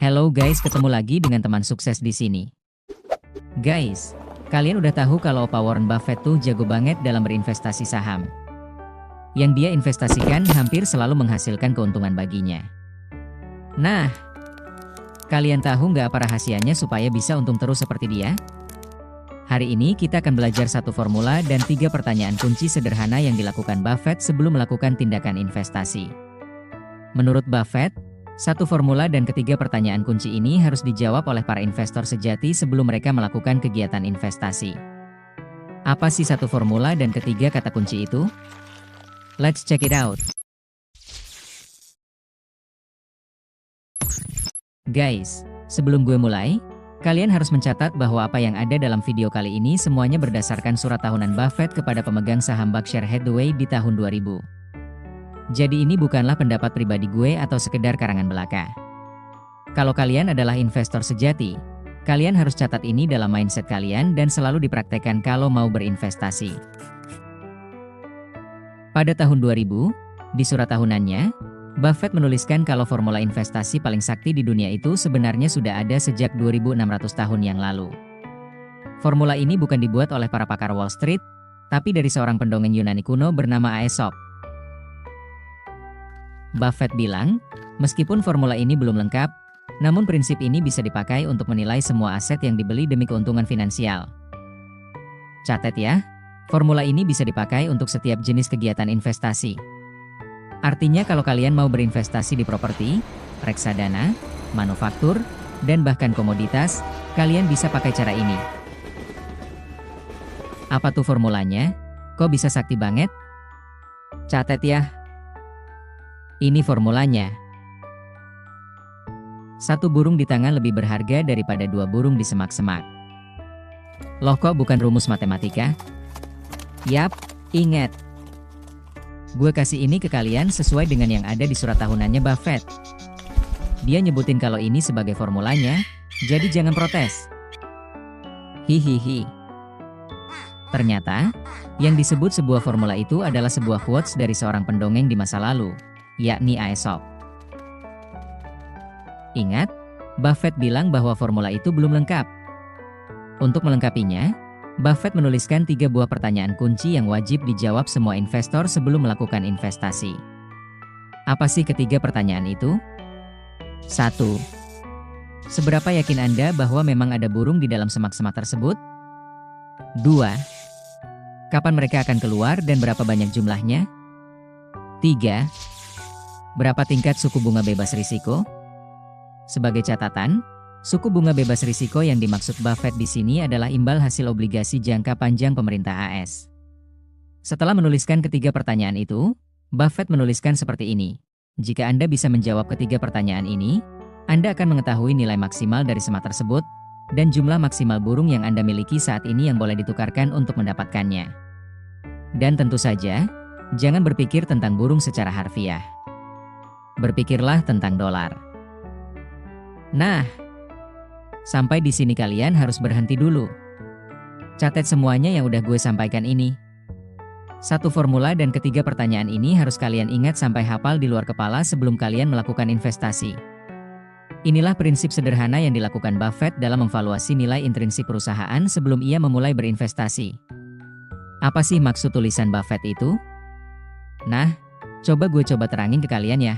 Hello guys, ketemu lagi dengan teman sukses di sini. Guys, kalian udah tahu kalau Pak Warren Buffett tuh jago banget dalam berinvestasi saham. Yang dia investasikan hampir selalu menghasilkan keuntungan baginya. Nah, kalian tahu nggak apa rahasianya supaya bisa untung terus seperti dia? Hari ini kita akan belajar satu formula dan 3 pertanyaan kunci sederhana yang dilakukan Buffett sebelum melakukan tindakan investasi. Menurut Buffett, satu formula dan ketiga pertanyaan kunci ini harus dijawab oleh para investor sejati sebelum mereka melakukan kegiatan investasi. Apa sih satu formula dan ketiga kata kunci itu? Let's check it out. Guys, sebelum gue mulai, kalian harus mencatat bahwa apa yang ada dalam video kali ini semuanya berdasarkan surat tahunan Buffett kepada pemegang saham Berkshire Hathaway di tahun 2000. Jadi ini bukanlah pendapat pribadi gue atau sekedar karangan belaka. Kalau kalian adalah investor sejati, kalian harus catat ini dalam mindset kalian dan selalu dipraktekkan kalau mau berinvestasi. Pada tahun 2000, di surat tahunannya, Buffett menuliskan kalau formula investasi paling sakti di dunia itu sebenarnya sudah ada sejak 2600 tahun yang lalu. Formula ini bukan dibuat oleh para pakar Wall Street, tapi dari seorang pendongeng Yunani kuno bernama Aesop. Buffett bilang, meskipun formula ini belum lengkap, namun prinsip ini bisa dipakai untuk menilai semua aset yang dibeli demi keuntungan finansial. Catat ya, formula ini bisa dipakai untuk setiap jenis kegiatan investasi. Artinya kalau kalian mau berinvestasi di properti, reksadana, manufaktur, dan bahkan komoditas, kalian bisa pakai cara ini. Apa tuh formulanya? Kok bisa sakti banget? Catat ya. Ini formulanya. 1 burung di tangan lebih berharga daripada 2 burung di semak-semak. Loh kok bukan rumus matematika? Yap, ingat. Gue kasih ini ke kalian sesuai dengan yang ada di surat tahunannya Buffett. Dia nyebutin kalau ini sebagai formulanya, jadi jangan protes. Hihihi. Ternyata, yang disebut sebuah formula itu adalah sebuah quotes dari seorang pendongeng di masa lalu, yakni Aesop. Ingat, Buffett bilang bahwa formula itu belum lengkap. Untuk melengkapinya, Buffett menuliskan 3 buah pertanyaan kunci yang wajib dijawab semua investor sebelum melakukan investasi. Apa sih ketiga pertanyaan itu? 1. Seberapa yakin Anda bahwa memang ada burung di dalam semak-semak tersebut? 2. Kapan mereka akan keluar dan berapa banyak jumlahnya? 3. Berapa tingkat suku bunga bebas risiko? Sebagai catatan, suku bunga bebas risiko yang dimaksud Buffett di sini adalah imbal hasil obligasi jangka panjang pemerintah AS. Setelah menuliskan ketiga pertanyaan itu, Buffett menuliskan seperti ini. Jika Anda bisa menjawab ketiga pertanyaan ini, Anda akan mengetahui nilai maksimal dari semak tersebut, dan jumlah maksimal burung yang Anda miliki saat ini yang boleh ditukarkan untuk mendapatkannya. Dan tentu saja, jangan berpikir tentang burung secara harfiah. Berpikirlah tentang dolar. Nah, sampai di sini kalian harus berhenti dulu. Catat semuanya yang udah gue sampaikan ini. 1 formula dan ketiga pertanyaan ini harus kalian ingat sampai hafal di luar kepala sebelum kalian melakukan investasi. Inilah prinsip sederhana yang dilakukan Buffett dalam memvaluasi nilai intrinsik perusahaan sebelum ia memulai berinvestasi. Apa sih maksud tulisan Buffett itu? Nah, coba gue terangin ke kalian ya.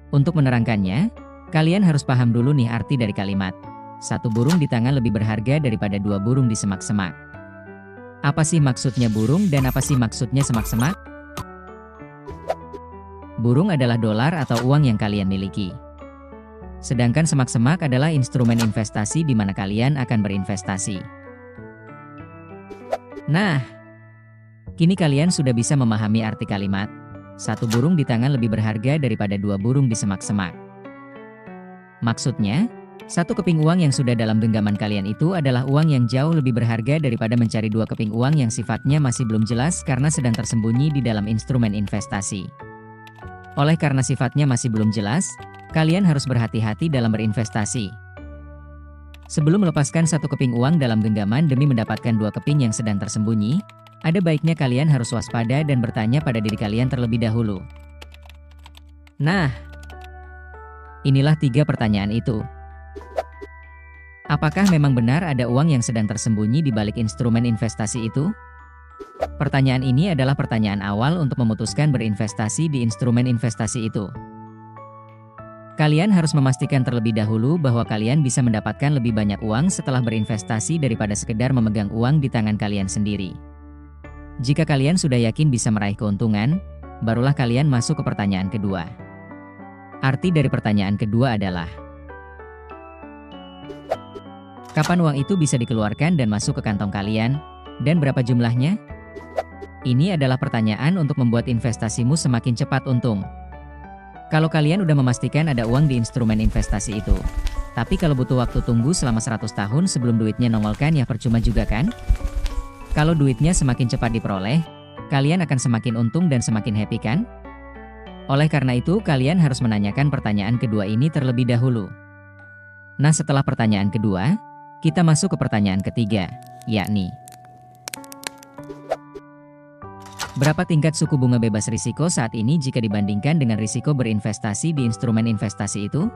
Untuk menerangkannya, kalian harus paham dulu nih arti dari kalimat 1 burung di tangan lebih berharga daripada 2 burung di semak-semak. Apa sih maksudnya burung dan apa sih maksudnya semak-semak? Burung adalah dolar atau uang yang kalian miliki. Sedangkan semak-semak adalah instrumen investasi di mana kalian akan berinvestasi. Nah, kini kalian sudah bisa memahami arti kalimat 1 burung di tangan lebih berharga daripada 2 burung di semak-semak. Maksudnya, 1 keping uang yang sudah dalam genggaman kalian itu adalah uang yang jauh lebih berharga daripada mencari 2 keping uang yang sifatnya masih belum jelas karena sedang tersembunyi di dalam instrumen investasi. Oleh karena sifatnya masih belum jelas, kalian harus berhati-hati dalam berinvestasi. Sebelum melepaskan 1 keping uang dalam genggaman demi mendapatkan 2 keping yang sedang tersembunyi, Ada baiknya kalian harus waspada dan bertanya pada diri kalian terlebih dahulu. Nah, inilah 3 pertanyaan itu. Apakah memang benar ada uang yang sedang tersembunyi di balik instrumen investasi itu? Pertanyaan ini adalah pertanyaan awal untuk memutuskan berinvestasi di instrumen investasi itu. Kalian harus memastikan terlebih dahulu bahwa kalian bisa mendapatkan lebih banyak uang setelah berinvestasi daripada sekedar memegang uang di tangan kalian sendiri. Jika kalian sudah yakin bisa meraih keuntungan, barulah kalian masuk ke pertanyaan kedua. Arti dari pertanyaan kedua adalah, kapan uang itu bisa dikeluarkan dan masuk ke kantong kalian, dan berapa jumlahnya? Ini adalah pertanyaan untuk membuat investasimu semakin cepat untung. Kalau kalian udah memastikan ada uang di instrumen investasi itu, tapi kalau butuh waktu tunggu selama 100 tahun sebelum duitnya nongol kan ya percuma juga kan? Kalau duitnya semakin cepat diperoleh, kalian akan semakin untung dan semakin happy kan? Oleh karena itu kalian harus menanyakan pertanyaan kedua ini terlebih dahulu. Nah setelah pertanyaan kedua, kita masuk ke pertanyaan ketiga, yakni berapa tingkat suku bunga bebas risiko saat ini jika dibandingkan dengan risiko berinvestasi di instrumen investasi itu?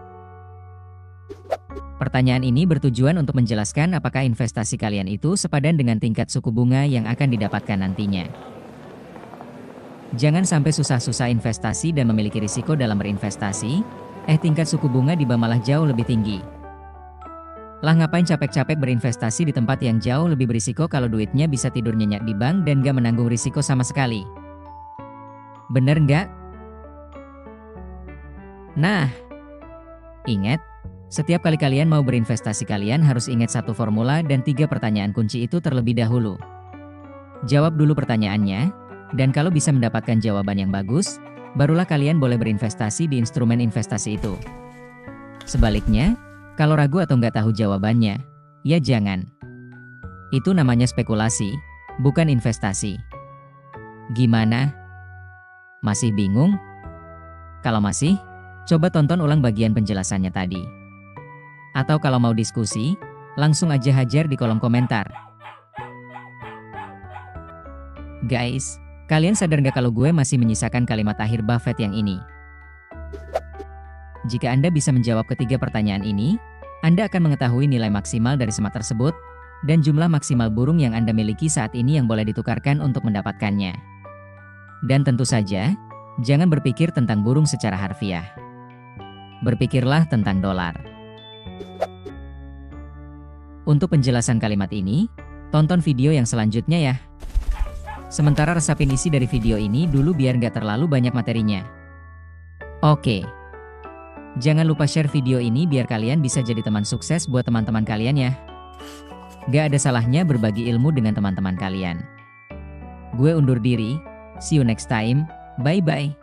Pertanyaan ini bertujuan untuk menjelaskan apakah investasi kalian itu sepadan dengan tingkat suku bunga yang akan didapatkan nantinya. Jangan sampai susah-susah investasi dan memiliki risiko dalam berinvestasi, tingkat suku bunga di bawah malah jauh lebih tinggi. Lah ngapain capek-capek berinvestasi di tempat yang jauh lebih berisiko kalau duitnya bisa tidur nyenyak di bank dan gak menanggung risiko sama sekali? Bener nggak? Nah, ingat, setiap kali kalian mau berinvestasi kalian harus ingat satu formula dan 3 pertanyaan kunci itu terlebih dahulu. Jawab dulu pertanyaannya, dan kalau bisa mendapatkan jawaban yang bagus, barulah kalian boleh berinvestasi di instrumen investasi itu. Sebaliknya, kalau ragu atau nggak tahu jawabannya, ya jangan. Itu namanya spekulasi, bukan investasi. Gimana? Masih bingung? Kalau masih, coba tonton ulang bagian penjelasannya tadi. Atau kalau mau diskusi, langsung aja hajar di kolom komentar. Guys, kalian sadar nggak kalau gue masih menyisakan kalimat akhir Buffett yang ini? Jika Anda bisa menjawab ketiga pertanyaan ini, Anda akan mengetahui nilai maksimal dari semat tersebut, dan jumlah maksimal burung yang Anda miliki saat ini yang boleh ditukarkan untuk mendapatkannya. Dan tentu saja, jangan berpikir tentang burung secara harfiah. Berpikirlah tentang dolar. Untuk penjelasan kalimat ini, tonton video yang selanjutnya ya. Sementara resapin isi dari video ini dulu biar nggak terlalu banyak materinya. Oke. Jangan lupa share video ini biar kalian bisa jadi teman sukses buat teman-teman kalian ya. Gak ada salahnya berbagi ilmu dengan teman-teman kalian. Gue undur diri, see you next time, bye-bye.